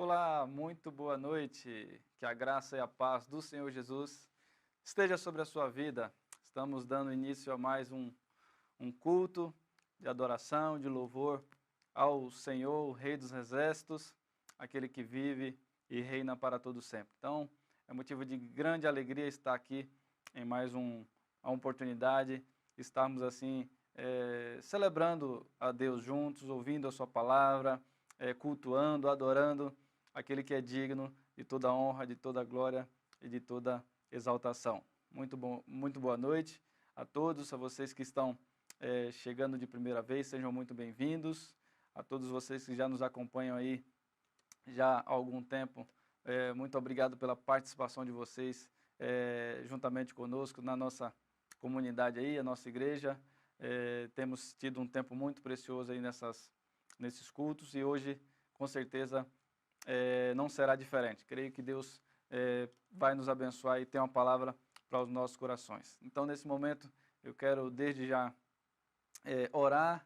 Olá, muito boa noite. Que a graça e a paz do Senhor Jesus esteja sobre a sua vida. Estamos dando início a mais um culto de adoração, de louvor ao Senhor, o Rei dos Exércitos, aquele que vive e reina para todo sempre. Então, é motivo de grande alegria estar aqui em mais uma oportunidade, estarmos assim celebrando a Deus juntos, ouvindo a sua palavra, cultuando, adorando aquele que é digno de toda honra, de toda glória e de toda exaltação. Muito boa noite a todos, a vocês que estão chegando de primeira vez, sejam muito bem-vindos. A todos vocês que já nos acompanham aí já há algum tempo, muito obrigado pela participação de vocês juntamente conosco na nossa comunidade aí, a nossa igreja. Temos tido um tempo muito precioso aí nesses cultos e hoje, com certeza, não será diferente. Creio que Deus vai nos abençoar e tem uma palavra para os nossos corações. Então, nesse momento, eu quero desde já orar,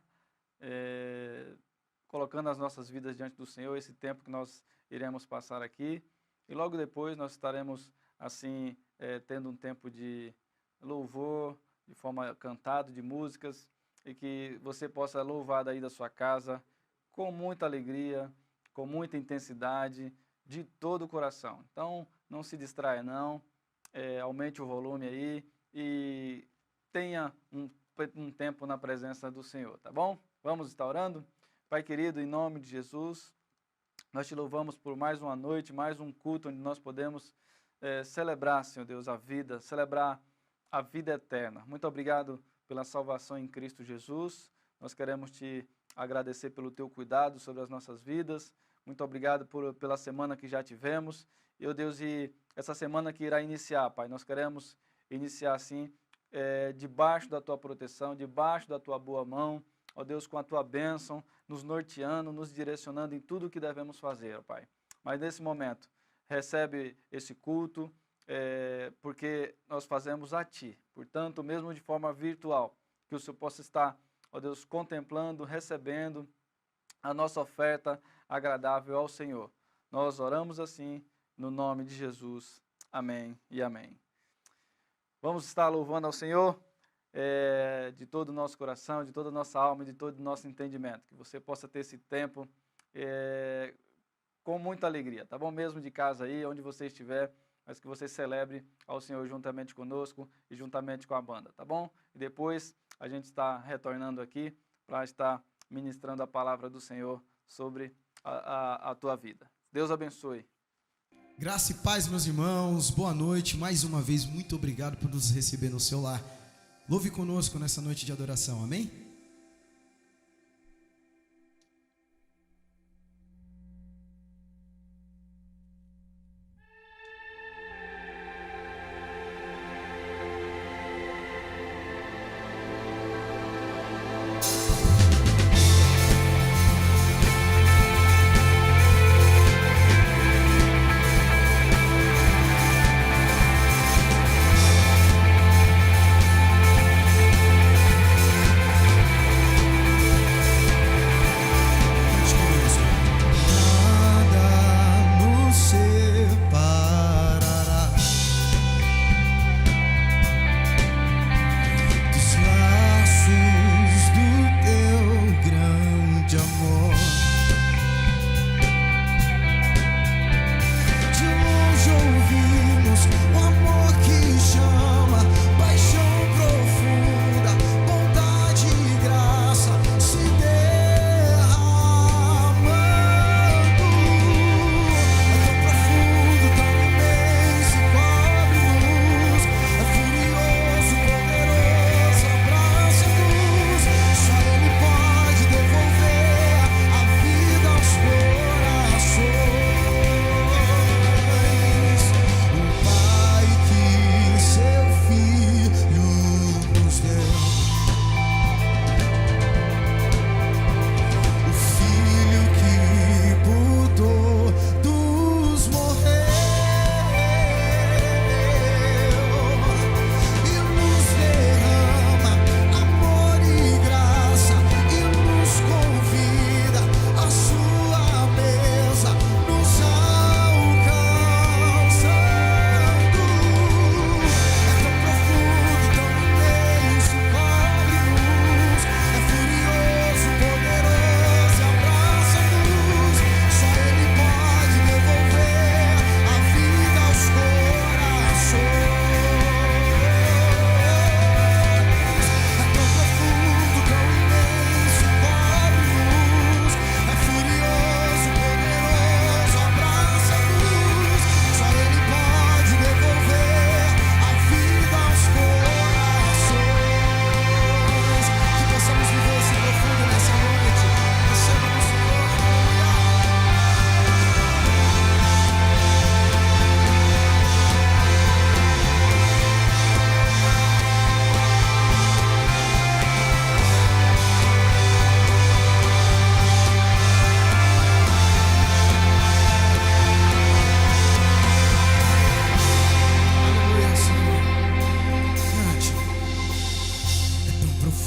colocando as nossas vidas diante do Senhor, esse tempo que nós iremos passar aqui. E logo depois nós estaremos, assim, tendo um tempo de louvor, de forma cantada, de músicas, e que você possa louvar daí da sua casa com muita alegria, com muita intensidade, de todo o coração. Então, não se distraia não, aumente o volume aí e tenha um tempo na presença do Senhor, tá bom? Vamos estar orando? Pai querido, em nome de Jesus, nós te louvamos por mais uma noite, mais um culto onde nós podemos celebrar, Senhor Deus, a vida, celebrar a vida eterna. Muito obrigado pela salvação em Cristo Jesus. Nós queremos te agradecer pelo teu cuidado sobre as nossas vidas. Muito obrigado pela semana que já tivemos. E, Deus, e essa semana que irá iniciar, Pai, nós queremos iniciar assim, debaixo da tua proteção, debaixo da tua boa mão, ó Deus, com a tua bênção, nos norteando, nos direcionando em tudo o que devemos fazer, ó Pai. Mas nesse momento, recebe esse culto, porque nós fazemos a Ti. Portanto, mesmo de forma virtual, que o Senhor possa estar, ó Deus, contemplando, recebendo a nossa oferta agradável ao Senhor. Nós oramos assim, no nome de Jesus. Amém e amém. Vamos estar louvando ao Senhor de todo o nosso coração, de toda a nossa alma, de todo o nosso entendimento. Que você possa ter esse tempo com muita alegria, tá bom? Mesmo de casa aí, onde você estiver, mas que você celebre ao Senhor juntamente conosco e juntamente com a banda, tá bom? E depois a gente está retornando aqui para estar ministrando a palavra do Senhor sobre a tua vida. Deus abençoe. Graça e paz, meus irmãos, boa noite, mais uma vez, muito obrigado por nos receber no seu lar. Louve conosco nessa noite de adoração, amém? Graça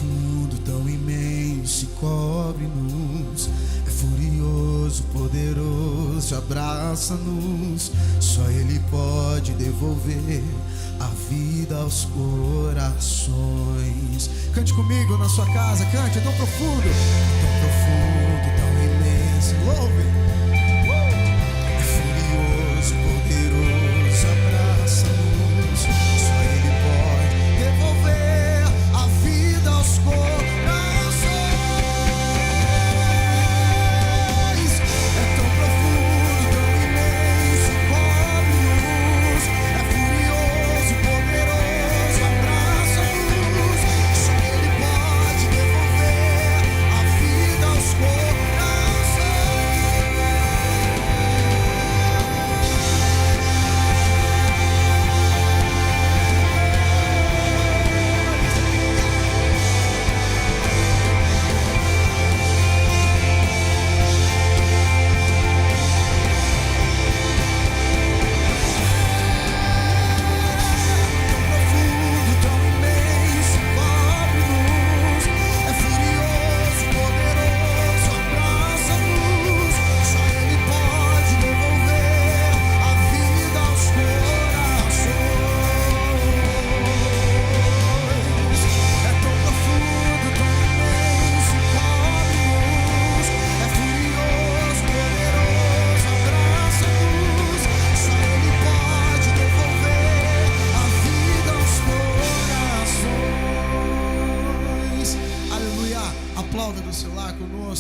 profundo, tão imenso e cobre-nos. É furioso, poderoso, abraça-nos. Só Ele pode devolver a vida aos corações. Cante comigo na sua casa, cante. É tão profundo, tão imenso. Louve. É furioso, poderoso, abraça-nos. Só Ele pode devolver a vida aos corações. É tão profundo, tão imenso, cobre-nos. É furioso, poderoso, abraça-nos. Só Ele pode devolver a vida aos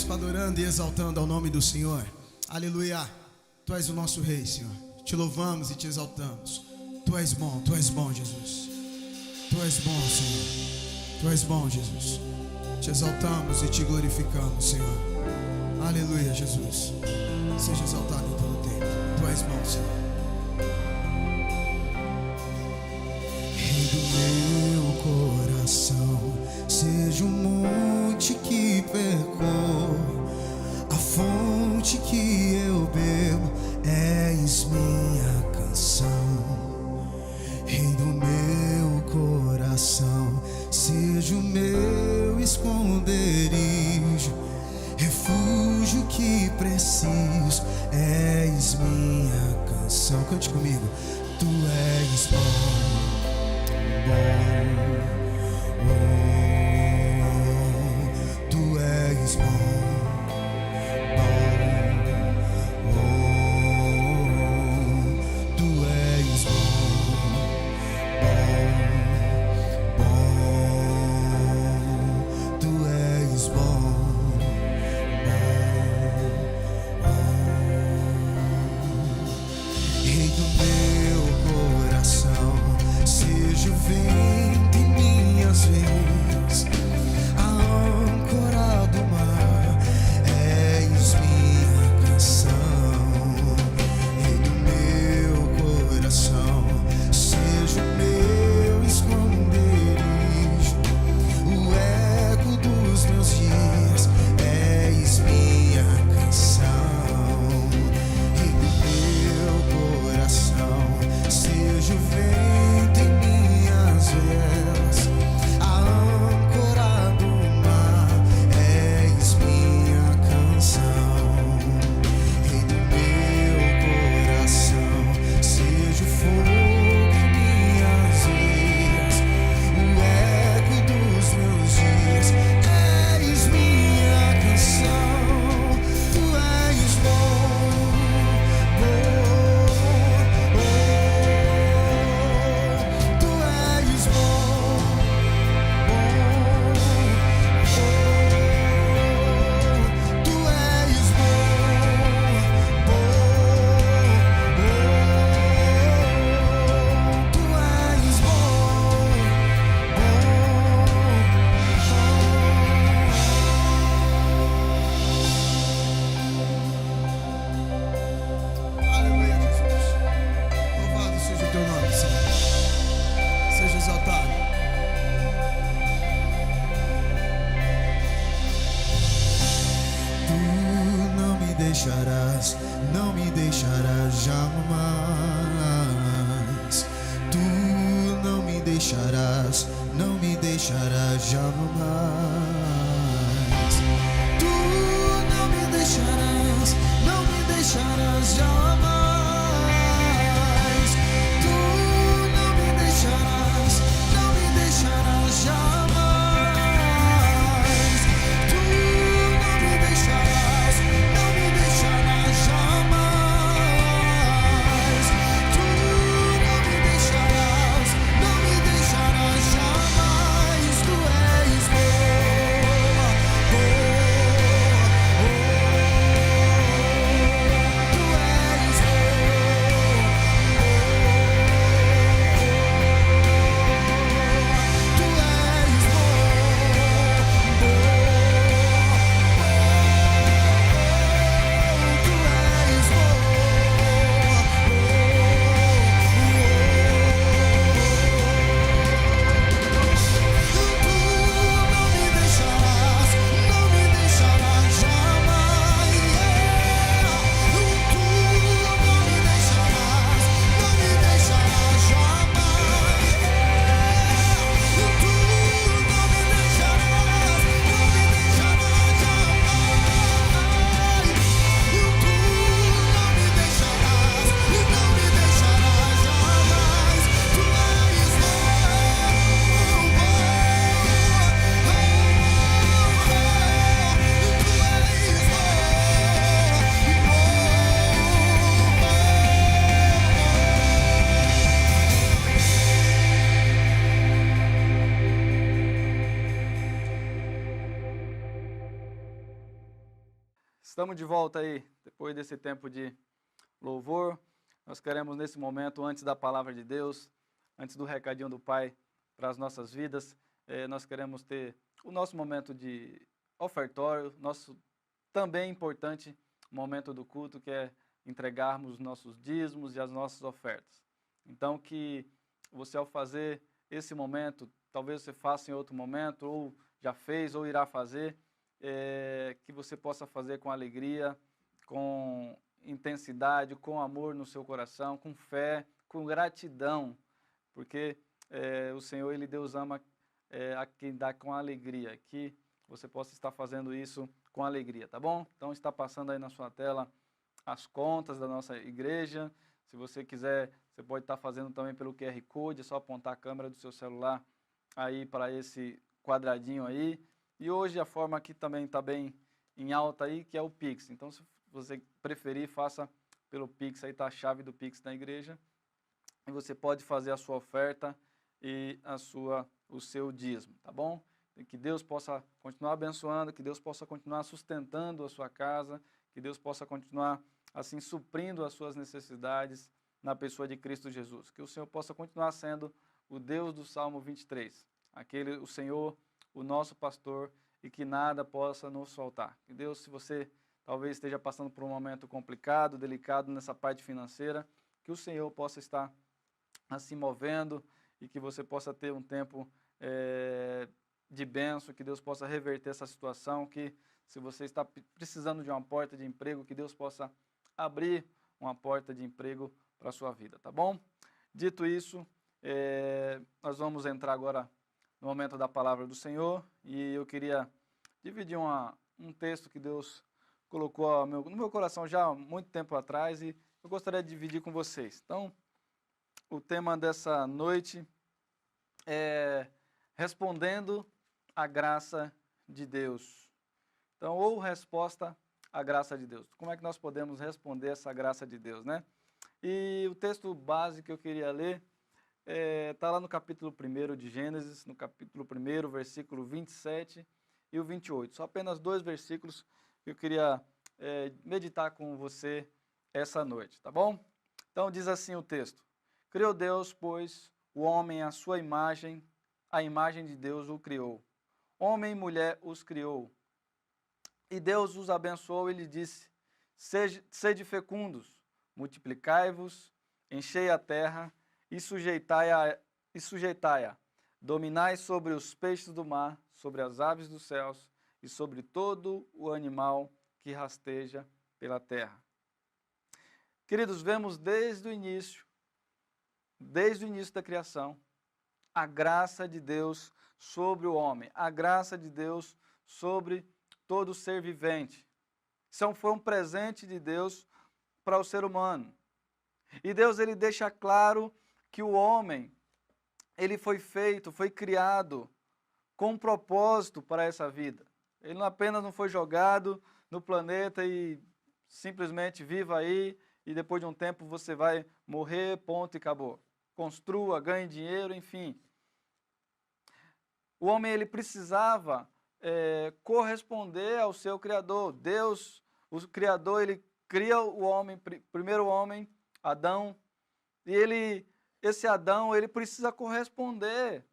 adorando e exaltando ao nome do Senhor. Aleluia. Tu és o nosso Rei, Senhor. Te louvamos e te exaltamos. Tu és bom, Jesus. Tu és bom, Senhor. Tu és bom, Jesus. Te exaltamos e te glorificamos, Senhor. Aleluia, Jesus. Seja exaltado em todo o tempo. Tu és bom, Senhor. Rei do meu coração, seja o monte que percorro, a fonte que eu bebo, és minha canção. Rei do meu coração, seja o meu esconderijo, refúgio que preciso, és minha canção. Cante comigo. Tu és bom, tu és bom. Não me deixarás jamais. Tu não me deixarás, não me deixarás. deixarás jamais. Tu não me deixarás, não me deixarás jamais. Tu não me deixarás, não me deixarás jamais. Tu não me deixarás, não me deixarás jamais. Tu não me deixarás, não me deixarás jamais. Tu és boa, boa, tu és Estamos de volta aí, depois desse tempo de louvor. Nós queremos nesse momento, antes da palavra de Deus, antes do recadinho do Pai para as nossas vidas, nós queremos ter o nosso momento de ofertório, nosso também importante momento do culto, que é entregarmos os nossos dízimos e as nossas ofertas. Então, que você, ao fazer esse momento, talvez você faça em outro momento, ou já fez, ou irá fazer, que você possa fazer com alegria, com intensidade, com amor no seu coração, com fé, com gratidão, porque o Senhor, Ele, Deus ama a quem dá com alegria, que você possa estar fazendo isso com alegria, tá bom? Então está passando aí na sua tela as contas da nossa igreja. Se você quiser, você pode estar fazendo também pelo QR Code, é só apontar a câmera do seu celular aí para esse quadradinho aí. E hoje a forma aqui também está bem em alta aí, que é o Pix. Então, se você preferir, faça pelo Pix, aí está a chave do Pix da igreja. E você pode fazer a sua oferta e o seu dízimo, tá bom? E que Deus possa continuar abençoando, que Deus possa continuar sustentando a sua casa, que Deus possa continuar, assim, suprindo as suas necessidades na pessoa de Cristo Jesus. Que o Senhor possa continuar sendo o Deus do Salmo 23, o Senhor, o nosso pastor, e que nada possa nos faltar. Que Deus, se você talvez esteja passando por um momento complicado, delicado nessa parte financeira, que o Senhor possa estar assim movendo e que você possa ter um tempo de bênção, que Deus possa reverter essa situação, que se você está precisando de uma porta de emprego, que Deus possa abrir uma porta de emprego para a sua vida, tá bom? Dito isso, nós vamos entrar agora no momento da palavra do Senhor, e eu queria dividir um texto que Deus colocou no meu coração já há muito tempo atrás, e eu gostaria de dividir com vocês. Então, o tema dessa noite é respondendo à graça de Deus. Então, ou resposta à graça de Deus. Como é que nós podemos responder essa graça de Deus, né? E o texto base que eu queria ler está lá no capítulo 1 de Gênesis, no capítulo 1, versículo 27 e o 28. Só apenas 2 versículos que eu queria meditar com você essa noite, tá bom? Então diz assim o texto: Criou Deus, pois, o homem à sua imagem, a imagem de Deus o criou. Homem e mulher os criou. E Deus os abençoou e lhe disse: Sede fecundos, multiplicai-vos, enchei a terra e sujeitai-a, dominai sobre os peixes do mar, sobre as aves dos céus e sobre todo o animal que rasteja pela terra. Queridos, vemos desde o início da criação, a graça de Deus sobre o homem, a graça de Deus sobre todo ser vivente. Isso foi um presente de Deus para o ser humano. E Deus ele deixa claro que o homem, ele foi feito, foi criado com um propósito para essa vida. Ele não apenas não foi jogado no planeta e simplesmente viva aí e depois de um tempo você vai morrer, ponto e acabou. Construa, ganhe dinheiro, enfim. O homem ele precisava corresponder ao seu Criador. Deus, o Criador, ele cria o homem, primeiro o homem, Adão, e esse Adão ele precisa corresponder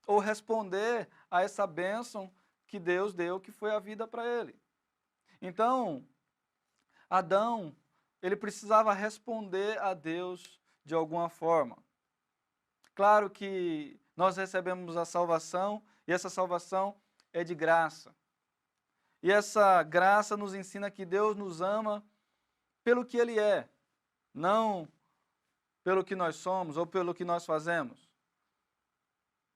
ou responder a essa bênção que Deus deu, que foi a vida para ele. Então, Adão, ele precisava responder a Deus de alguma forma. Claro que nós recebemos a salvação, e essa salvação é de graça. E essa graça nos ensina que Deus nos ama pelo que Ele é, não pelo que nós somos ou pelo que nós fazemos.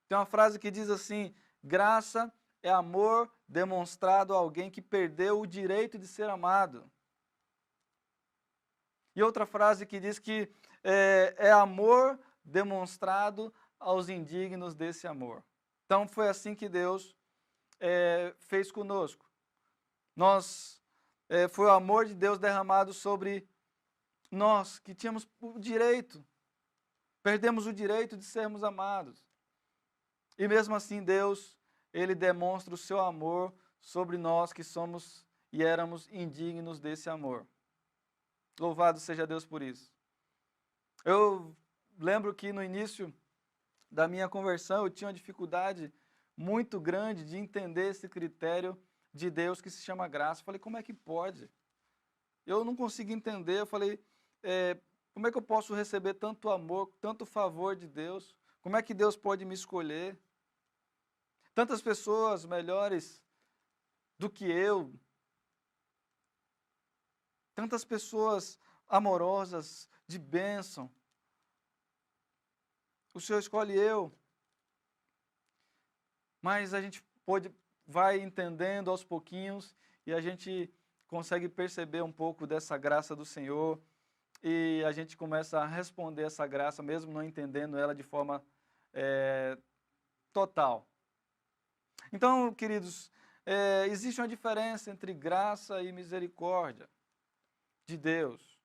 Tem uma frase que diz assim: graça é amor demonstrado a alguém que perdeu o direito de ser amado. E outra frase que diz que é amor demonstrado aos indignos desse amor. Então foi assim que Deus fez conosco. Foi o amor de Deus derramado sobre nós, que tínhamos o direito, perdemos o direito de sermos amados. E mesmo assim Deus, Ele demonstra o seu amor sobre nós que somos e éramos indignos desse amor. Louvado seja Deus por isso. Eu lembro que no início da minha conversão eu tinha uma dificuldade muito grande de entender esse critério de Deus que se chama graça. Eu falei, como é que pode? Eu não consegui entender. Eu falei, como é que eu posso receber tanto amor, tanto favor de Deus? Como é que Deus pode me escolher? Tantas pessoas melhores do que eu, tantas pessoas amorosas, de bênção. O Senhor escolhe eu. Mas a gente vai entendendo aos pouquinhos e a gente consegue perceber um pouco dessa graça do Senhor e a gente começa a responder essa graça, mesmo não entendendo ela de forma total. Então, queridos, existe uma diferença entre graça e misericórdia de Deus.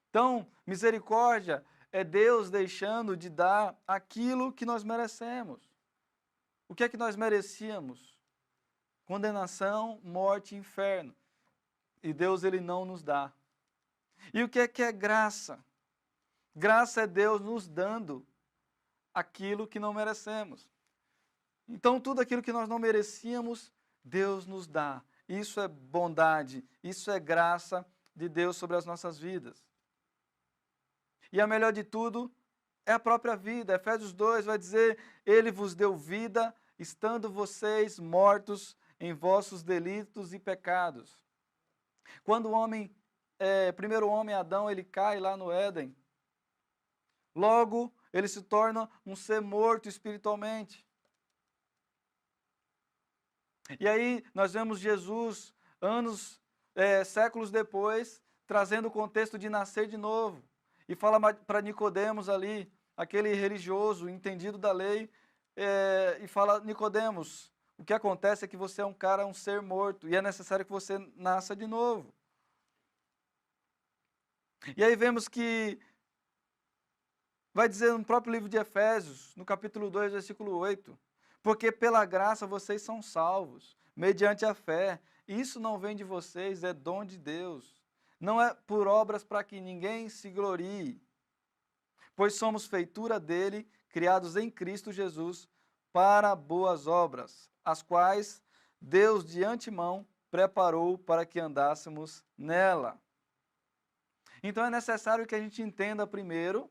Então, misericórdia é Deus deixando de dar aquilo que nós merecemos. O que é que nós merecíamos? Condenação, morte e inferno. E Deus, Ele não nos dá. E o que é graça? Graça é Deus nos dando aquilo que não merecemos. Então, tudo aquilo que nós não merecíamos, Deus nos dá. Isso é bondade, isso é graça de Deus sobre as nossas vidas. E a melhor de tudo é a própria vida. Efésios 2 vai dizer, Ele vos deu vida, estando vocês mortos em vossos delitos e pecados. Quando o homem, primeiro homem, Adão, ele cai lá no Éden, logo ele se torna um ser morto espiritualmente. E aí nós vemos Jesus, séculos depois, trazendo o contexto de nascer de novo. E fala para Nicodemos ali, aquele religioso, entendido da lei, e fala, Nicodemos, o que acontece é que você é um ser morto, e é necessário que você nasça de novo. E aí vemos que, vai dizer no próprio livro de Efésios, no capítulo 2, versículo 8, porque pela graça vocês são salvos, mediante a fé. Isso não vem de vocês, é dom de Deus. Não é por obras para que ninguém se glorie, pois somos feitura dele, criados em Cristo Jesus, para boas obras, as quais Deus de antemão preparou para que andássemos nela. Então é necessário que a gente entenda primeiro,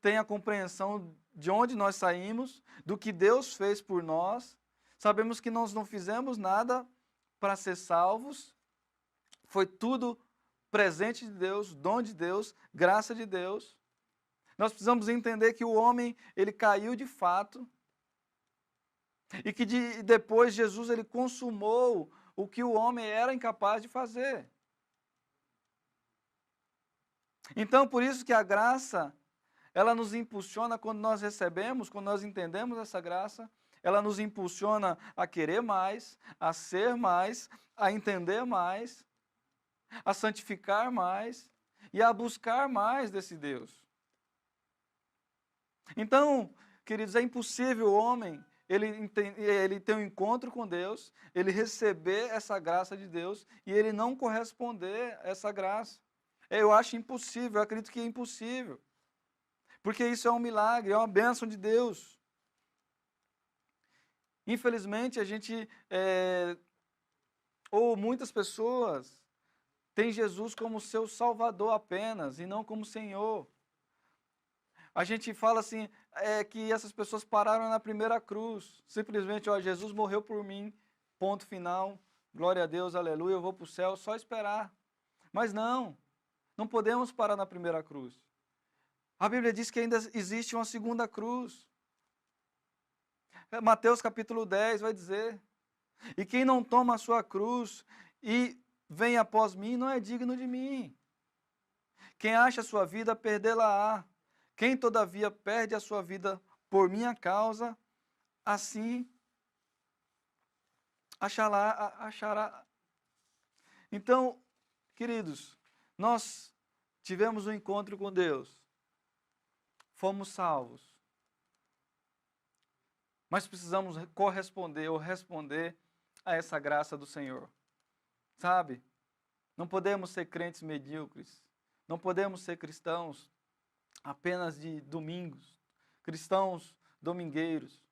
tenha a compreensão de onde nós saímos, do que Deus fez por nós. Sabemos que nós não fizemos nada para ser salvos, foi tudo presente de Deus, dom de Deus, graça de Deus. Nós precisamos entender que o homem, ele caiu de fato, E que depois Jesus ele consumou o que o homem era incapaz de fazer. Então, por isso que a graça, ela nos impulsiona quando nós recebemos, quando nós entendemos essa graça, ela nos impulsiona a querer mais, a ser mais, a entender mais, a santificar mais e a buscar mais desse Deus. Então, queridos, é impossível o homem ele ter um encontro com Deus, ele receber essa graça de Deus e ele não corresponder a essa graça. Eu acho impossível, eu acredito que é impossível. Porque isso é um milagre, é uma bênção de Deus. Infelizmente, a gente, ou muitas pessoas, têm Jesus como seu Salvador apenas e não como Senhor. A gente fala assim, que essas pessoas pararam na primeira cruz. Simplesmente, ó, Jesus morreu por mim, ponto final, glória a Deus, aleluia, eu vou para o céu, só esperar. Mas não podemos parar na primeira cruz. A Bíblia diz que ainda existe uma segunda cruz. Mateus capítulo 10 vai dizer, e quem não toma a sua cruz e vem após mim, não é digno de mim. Quem acha a sua vida, perdê-la-á. Quem, todavia, perde a sua vida por minha causa, assim achará. Então, queridos, nós tivemos um encontro com Deus, fomos salvos, mas precisamos corresponder ou responder a essa graça do Senhor, sabe? Não podemos ser crentes medíocres, não podemos ser cristãos apenas de domingos, cristãos domingueiros.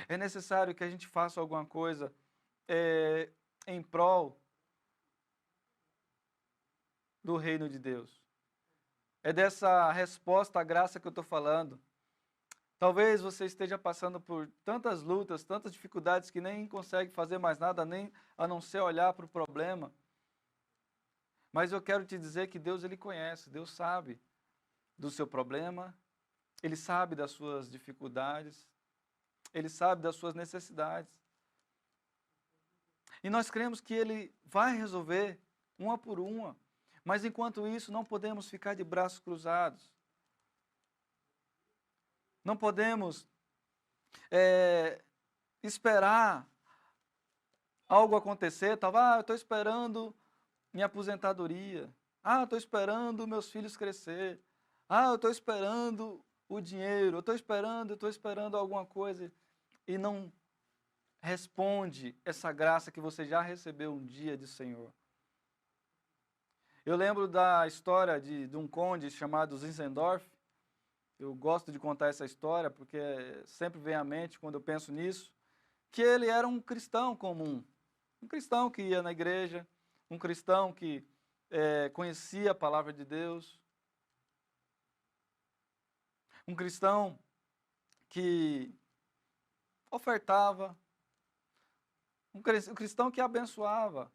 É necessário que a gente faça alguma coisa em prol do reino de Deus. É dessa resposta à graça que eu estou falando. Talvez você esteja passando por tantas lutas, tantas dificuldades que nem consegue fazer mais nada, nem a não ser olhar para o problema. Mas eu quero te dizer que Deus ele conhece, Deus sabe do seu problema, Ele sabe das suas dificuldades, Ele sabe das suas necessidades. E nós cremos que Ele vai resolver uma por uma, mas enquanto isso não podemos ficar de braços cruzados. Não podemos esperar algo acontecer, eu estou esperando minha aposentadoria, eu estou esperando meus filhos crescer, eu estou esperando o dinheiro, eu estou esperando alguma coisa e não responde essa graça que você já recebeu um dia de Senhor. Eu lembro da história de um conde chamado Zinzendorf. Eu gosto de contar essa história porque sempre vem à mente quando eu penso nisso, que ele era um cristão comum, um cristão que ia na igreja, um cristão que conhecia a palavra de Deus, um cristão que ofertava, um cristão que abençoava.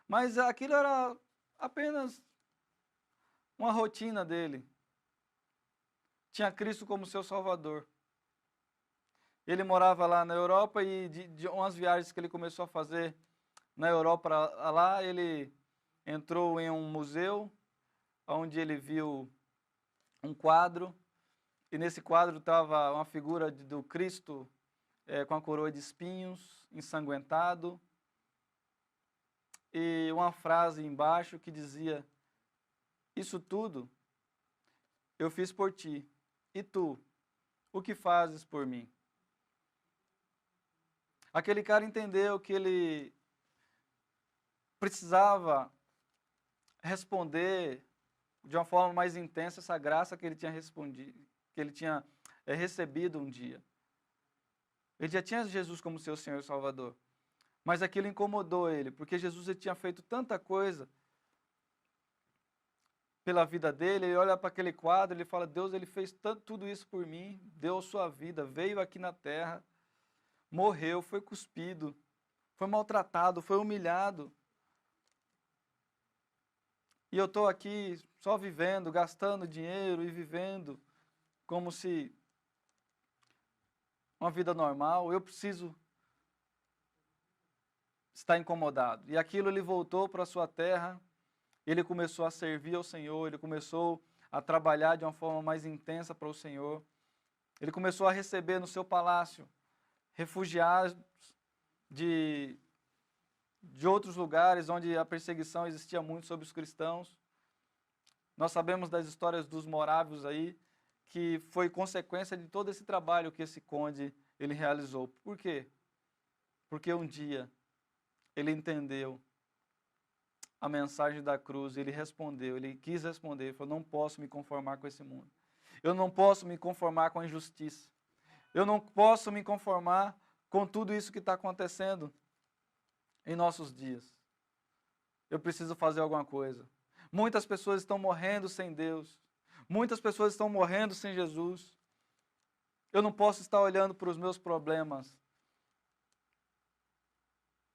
Mas aquilo era apenas uma rotina dele. Tinha Cristo como seu Salvador. Ele morava lá na Europa e de umas viagens que ele começou a fazer na Europa lá, ele entrou em um museu onde ele viu um quadro, e nesse quadro estava uma figura do Cristo com a coroa de espinhos, ensanguentado, e uma frase embaixo que dizia: isso tudo eu fiz por ti, e tu, o que fazes por mim? Aquele cara entendeu que ele precisava responder de uma forma mais intensa essa graça que ele tinha recebido um dia. Ele já tinha Jesus como seu Senhor e Salvador, mas aquilo incomodou ele, porque Jesus ele tinha feito tanta coisa pela vida dele. Ele olha para aquele quadro, ele fala: Deus, ele fez tudo isso por mim, deu a sua vida, veio aqui na terra, morreu, foi cuspido, foi maltratado, foi humilhado. E eu estou aqui só vivendo, gastando dinheiro e vivendo como se uma vida normal, eu preciso estar incomodado. E aquilo ele voltou para a sua terra, ele começou a servir ao Senhor, ele começou a trabalhar de uma forma mais intensa para o Senhor. Ele começou a receber no seu palácio refugiados de outros lugares onde a perseguição existia muito sobre os cristãos. Nós sabemos das histórias dos morávios aí, que foi consequência de todo esse trabalho que esse conde ele realizou. Por quê? Porque um dia ele entendeu a mensagem da cruz, ele respondeu, ele quis responder, ele falou, não posso me conformar com esse mundo. Eu não posso me conformar com a injustiça. Eu não posso me conformar com tudo isso que está acontecendo em nossos dias. Eu preciso fazer alguma coisa. Muitas pessoas estão morrendo sem Deus. Muitas pessoas estão morrendo sem Jesus. Eu não posso estar olhando para os meus problemas.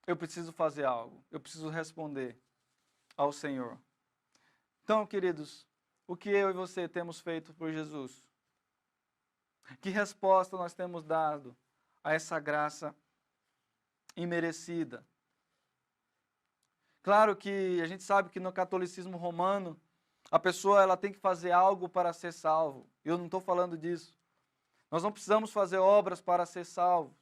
Eu preciso fazer algo. Eu preciso responder ao Senhor. Então, queridos, o que eu e você temos feito por Jesus? Que resposta nós temos dado a essa graça imerecida? Claro que a gente sabe que no catolicismo romano, a pessoa ela tem que fazer algo para ser salvo. Eu não estou falando disso. Nós não precisamos fazer obras para ser salvos.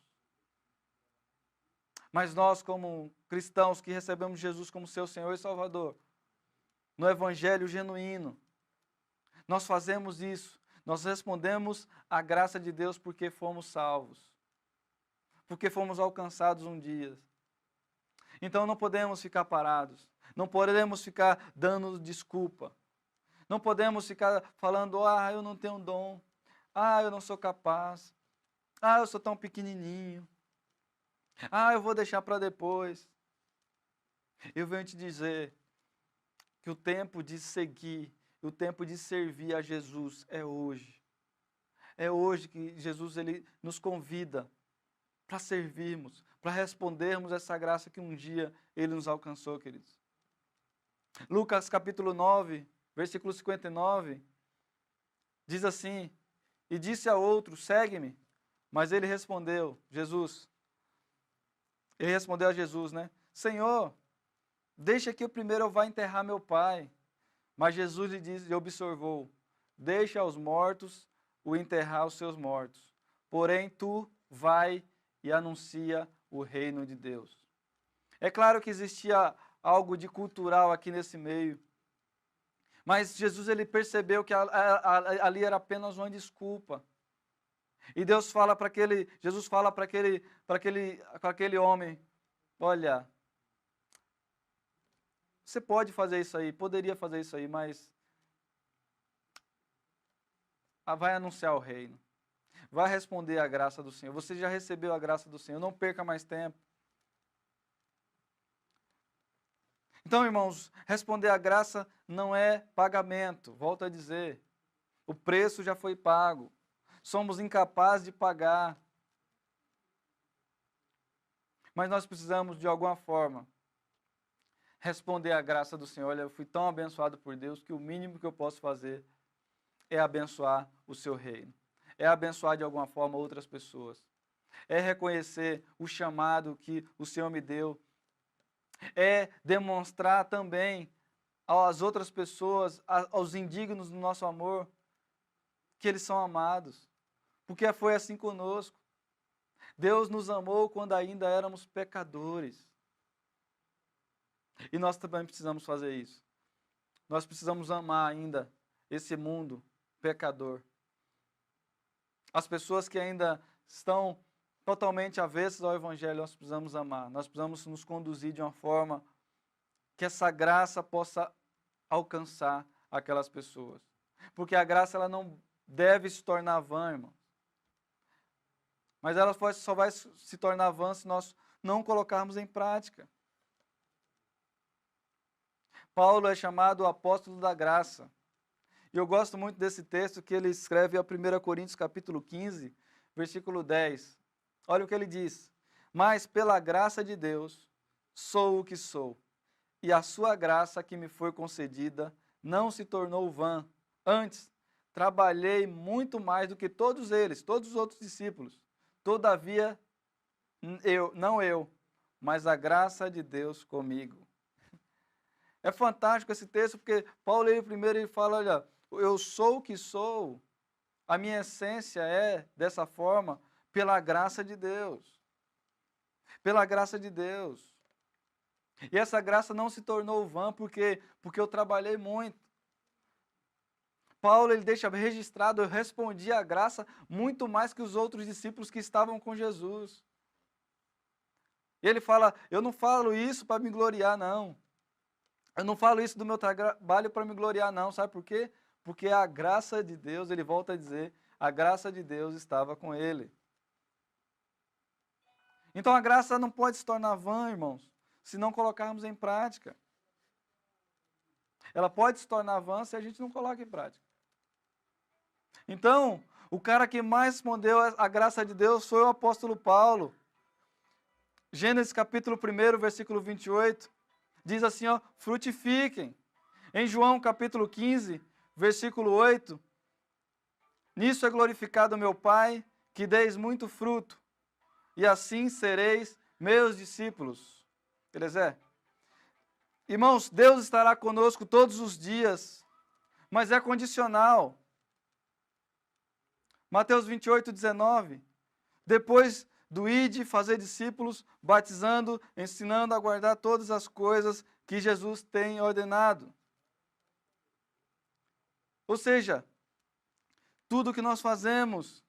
Mas nós, como cristãos que recebemos Jesus como seu Senhor e Salvador, no Evangelho genuíno, nós fazemos isso. Nós respondemos à graça de Deus porque fomos salvos. Porque fomos alcançados um dia. Então não podemos ficar parados. Não podemos ficar dando desculpa. Não podemos ficar falando, eu não tenho dom. Eu não sou capaz. Eu sou tão pequenininho. Eu vou deixar para depois. Eu venho te dizer que o tempo de seguir, o tempo de servir a Jesus é hoje. É hoje que Jesus ele nos convida para servirmos, para respondermos essa graça que um dia ele nos alcançou, queridos. Lucas capítulo 9, versículo 59, diz assim, e disse a outro, segue-me. Mas ele respondeu, ele respondeu a Jesus, né? Senhor, deixa que eu primeiro vá enterrar meu pai. Mas Jesus lhe disse e observou, deixa aos mortos o enterrar os seus mortos. Porém, tu vai e anuncia o reino de Deus. É claro que existia algo de cultural aqui nesse meio. Mas Jesus ele percebeu que ali era apenas uma desculpa. E Jesus fala para aquele homem, olha, você pode fazer isso aí, poderia fazer isso aí, mas vai anunciar o reino. Vai responder a graça do Senhor. Você já recebeu a graça do Senhor, não perca mais tempo. Então, irmãos, responder a graça não é pagamento, volto a dizer. O preço já foi pago. Somos incapazes de pagar. Mas nós precisamos, de alguma forma, responder à graça do Senhor. Olha, eu fui tão abençoado por Deus que o mínimo que eu posso fazer é abençoar o seu reino. É abençoar de alguma forma outras pessoas. É reconhecer o chamado que o Senhor me deu. É demonstrar também às outras pessoas, aos indignos do nosso amor, que eles são amados. Porque foi assim conosco. Deus nos amou quando ainda éramos pecadores. E nós também precisamos fazer isso. Nós precisamos amar ainda esse mundo pecador. As pessoas que ainda estão totalmente avessas ao Evangelho, nós precisamos amar. Nós precisamos nos conduzir de uma forma que essa graça possa alcançar aquelas pessoas. Porque a graça ela não deve se tornar vã, irmão. Mas ela só vai se tornar vã se nós não colocarmos em prática. Paulo é chamado o apóstolo da graça. E eu gosto muito desse texto que ele escreve a 1 Coríntios capítulo 15, versículo 10. Olha o que ele diz. Mas pela graça de Deus sou o que sou, e a sua graça que me foi concedida não se tornou vã. Antes, trabalhei muito mais do que todos eles, todos os outros discípulos. Todavia, não eu, mas a graça de Deus comigo. É fantástico esse texto, porque Paulo, ele fala, olha, eu sou o que sou, a minha essência é dessa forma, pela graça de Deus. Pela graça de Deus. E essa graça não se tornou vã porque eu trabalhei muito. Paulo, ele deixa registrado, eu respondi à graça muito mais que os outros discípulos que estavam com Jesus. E ele fala, eu não falo isso para me gloriar, não. Eu não falo isso do meu trabalho para me gloriar, não. Sabe por quê? Porque a graça de Deus, ele volta a dizer, a graça de Deus estava com ele. Então a graça não pode se tornar vã, irmãos, se não colocarmos em prática. Ela pode se tornar vã se a gente não coloca em prática. Então, o cara que mais respondeu à graça de Deus foi o apóstolo Paulo. Gênesis capítulo 1, versículo 28, diz assim, ó, frutifiquem. Em João capítulo 15, versículo 8, nisso é glorificado meu Pai, que deis muito fruto, e assim sereis meus discípulos. Beleza? Irmãos, Deus estará conosco todos os dias, mas é condicional. Mateus 28, 19, depois do ide, fazer discípulos, batizando, ensinando a guardar todas as coisas que Jesus tem ordenado. Ou seja, tudo que nós fazemos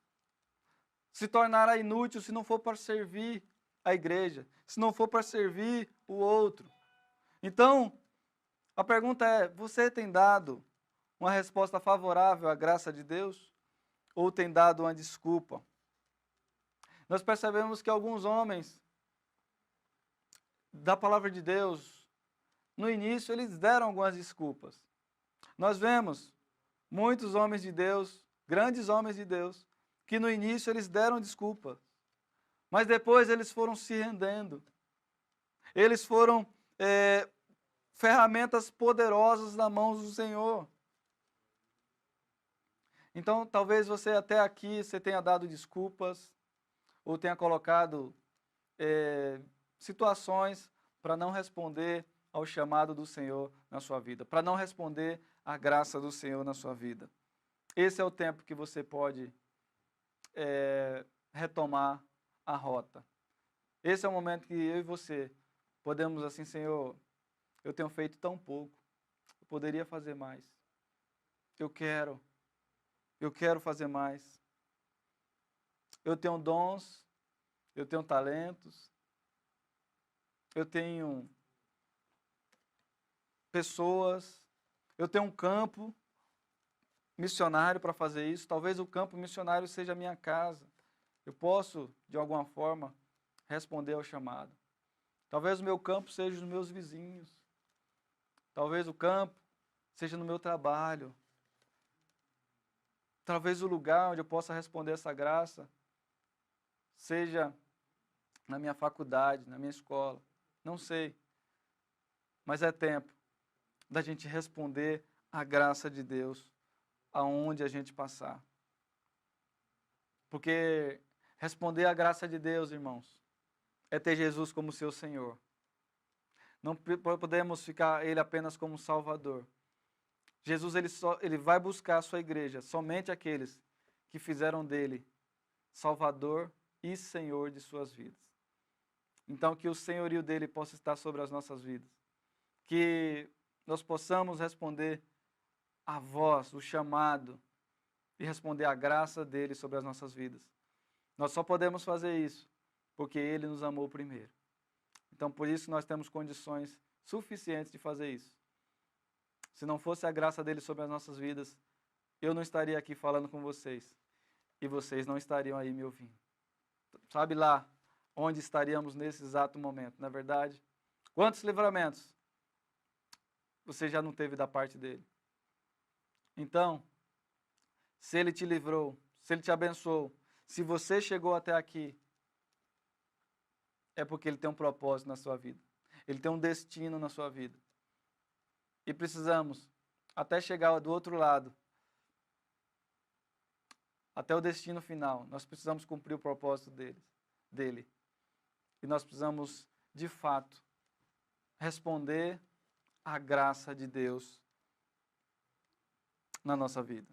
se tornará inútil se não for para servir a igreja, se não for para servir o outro. Então, a pergunta é, você tem dado uma resposta favorável à graça de Deus? Ou tem dado uma desculpa? Nós percebemos que alguns homens da palavra de Deus, no início, eles deram algumas desculpas. Nós vemos muitos homens de Deus, grandes homens de Deus, que no início eles deram desculpas, mas depois eles foram se rendendo. Eles foram ferramentas poderosas nas mãos do Senhor. Então, talvez você até aqui você tenha dado desculpas ou tenha colocado situações para não responder ao chamado do Senhor na sua vida, para não responder à graça do Senhor na sua vida. Esse é o tempo que você pode retomar a rota. Esse é o momento que eu e você podemos assim, Senhor, eu tenho feito tão pouco, eu poderia fazer mais. Eu quero fazer mais. Eu tenho dons, eu tenho talentos, eu tenho pessoas, eu tenho um campo missionário para fazer isso. Talvez o campo missionário seja a minha casa. Eu posso, de alguma forma, responder ao chamado. Talvez o meu campo seja os meus vizinhos. Talvez o campo seja no meu trabalho. Talvez o lugar onde eu possa responder essa graça seja na minha faculdade, na minha escola. Não sei. Mas é tempo da gente responder à graça de Deus aonde a gente passar. Porque responder à graça de Deus, irmãos, é ter Jesus como seu Senhor. Não podemos ficar Ele apenas como Salvador. Jesus ele vai buscar a sua igreja, somente aqueles que fizeram dele Salvador e Senhor de suas vidas. Então, que o senhorio dele possa estar sobre as nossas vidas. Que nós possamos responder a voz, o chamado, e responder a graça dele sobre as nossas vidas. Nós só podemos fazer isso porque ele nos amou primeiro. Então, por isso, nós temos condições suficientes de fazer isso. Se não fosse a graça dele sobre as nossas vidas, eu não estaria aqui falando com vocês. E vocês não estariam aí me ouvindo. Sabe lá onde estaríamos nesse exato momento, não é verdade? Quantos livramentos você já não teve da parte dele? Então, se ele te livrou, se ele te abençoou, se você chegou até aqui, é porque ele tem um propósito na sua vida. Ele tem um destino na sua vida. E precisamos, até chegar do outro lado, até o destino final, nós precisamos cumprir o propósito dele. E nós precisamos, de fato, responder à graça de Deus na nossa vida.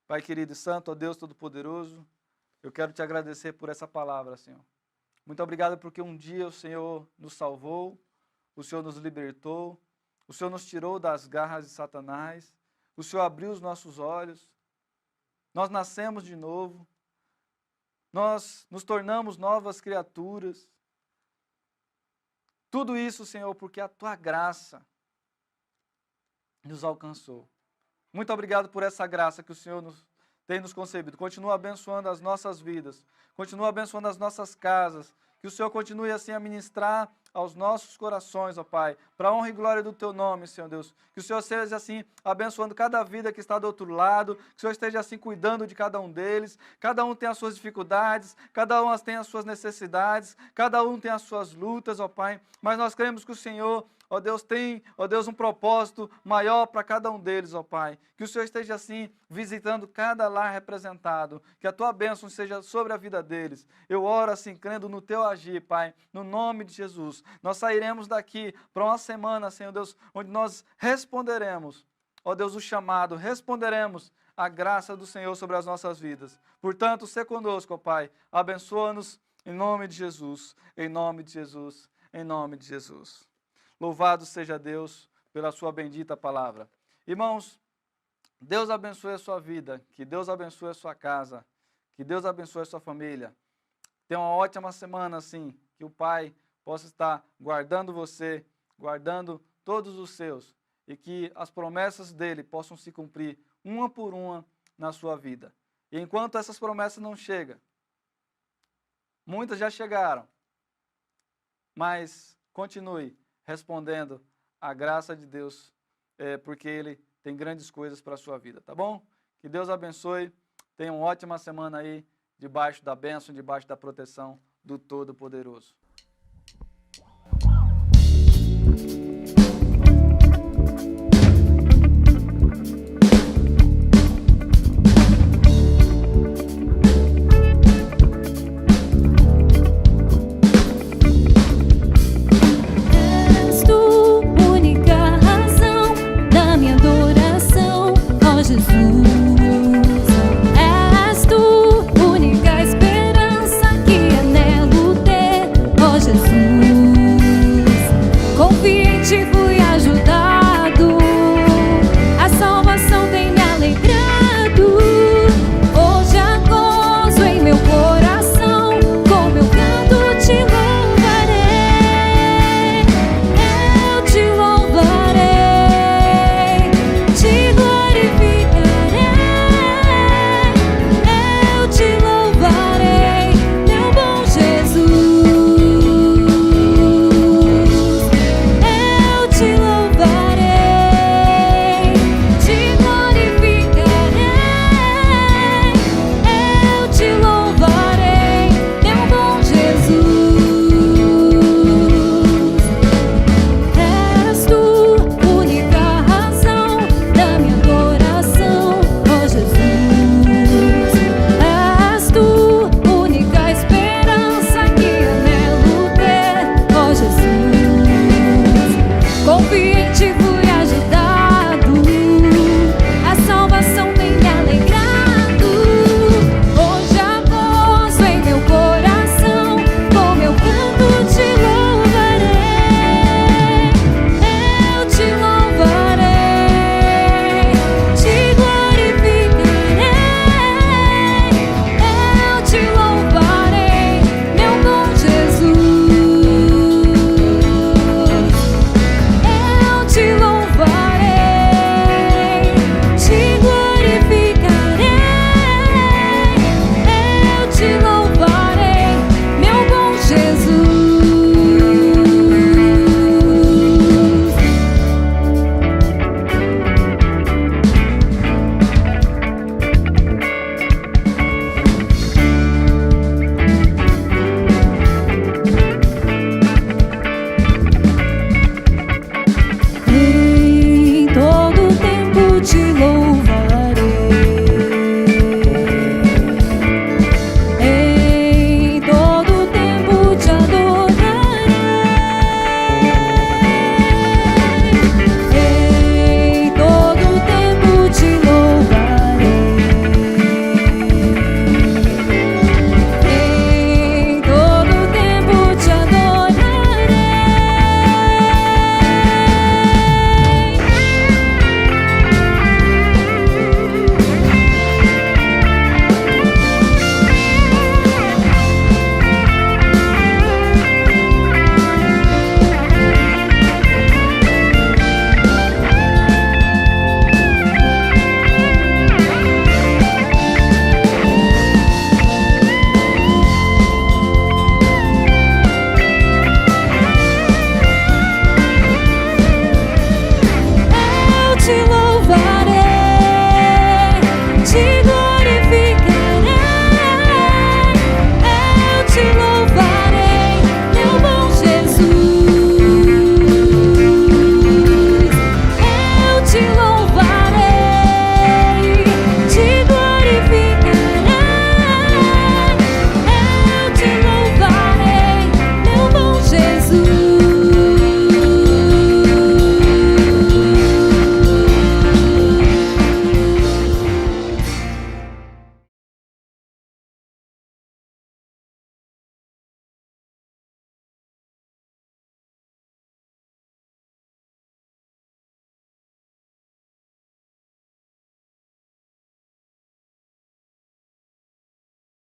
Pai querido e santo, ó Deus Todo-Poderoso, eu quero te agradecer por essa palavra, Senhor. Muito obrigado porque um dia o Senhor nos salvou, o Senhor nos libertou, o Senhor nos tirou das garras de Satanás, o Senhor abriu os nossos olhos, nós nascemos de novo, nós nos tornamos novas criaturas. Tudo isso, Senhor, porque a Tua graça nos alcançou. Muito obrigado por essa graça que o Senhor tem nos concebido. Continua abençoando as nossas vidas, continua abençoando as nossas casas, que o Senhor continue assim a ministrar aos nossos corações, ó Pai, para a honra e glória do Teu nome, Senhor Deus. Que o Senhor seja assim abençoando cada vida que está do outro lado, que o Senhor esteja assim cuidando de cada um deles. Cada um tem as suas dificuldades, cada um tem as suas necessidades, cada um tem as suas lutas, ó Pai. Mas nós cremos que o Senhor, ó Deus, tem, ó Deus, um propósito maior para cada um deles, ó Pai. Que o Senhor esteja assim visitando cada lar representado, que a Tua bênção seja sobre a vida deles. Eu oro assim, crendo no Teu agir, Pai, no nome de Jesus. Nós sairemos daqui para uma semana, Senhor Deus, onde nós responderemos, ó Deus, o chamado, responderemos a graça do Senhor sobre as nossas vidas. Portanto, se conosco, ó Pai, abençoa-nos em nome de Jesus, em nome de Jesus, em nome de Jesus. Louvado seja Deus pela sua bendita palavra. Irmãos, Deus abençoe a sua vida, que Deus abençoe a sua casa, que Deus abençoe a sua família. Tenha uma ótima semana, assim, que o Pai possa estar guardando você, guardando todos os seus, e que as promessas dele possam se cumprir uma por uma na sua vida. E enquanto essas promessas não chegam, muitas já chegaram, mas continue respondendo à graça de Deus, porque Ele tem grandes coisas para a sua vida, tá bom? Que Deus abençoe, tenha uma ótima semana aí, debaixo da bênção, debaixo da proteção do Todo-Poderoso.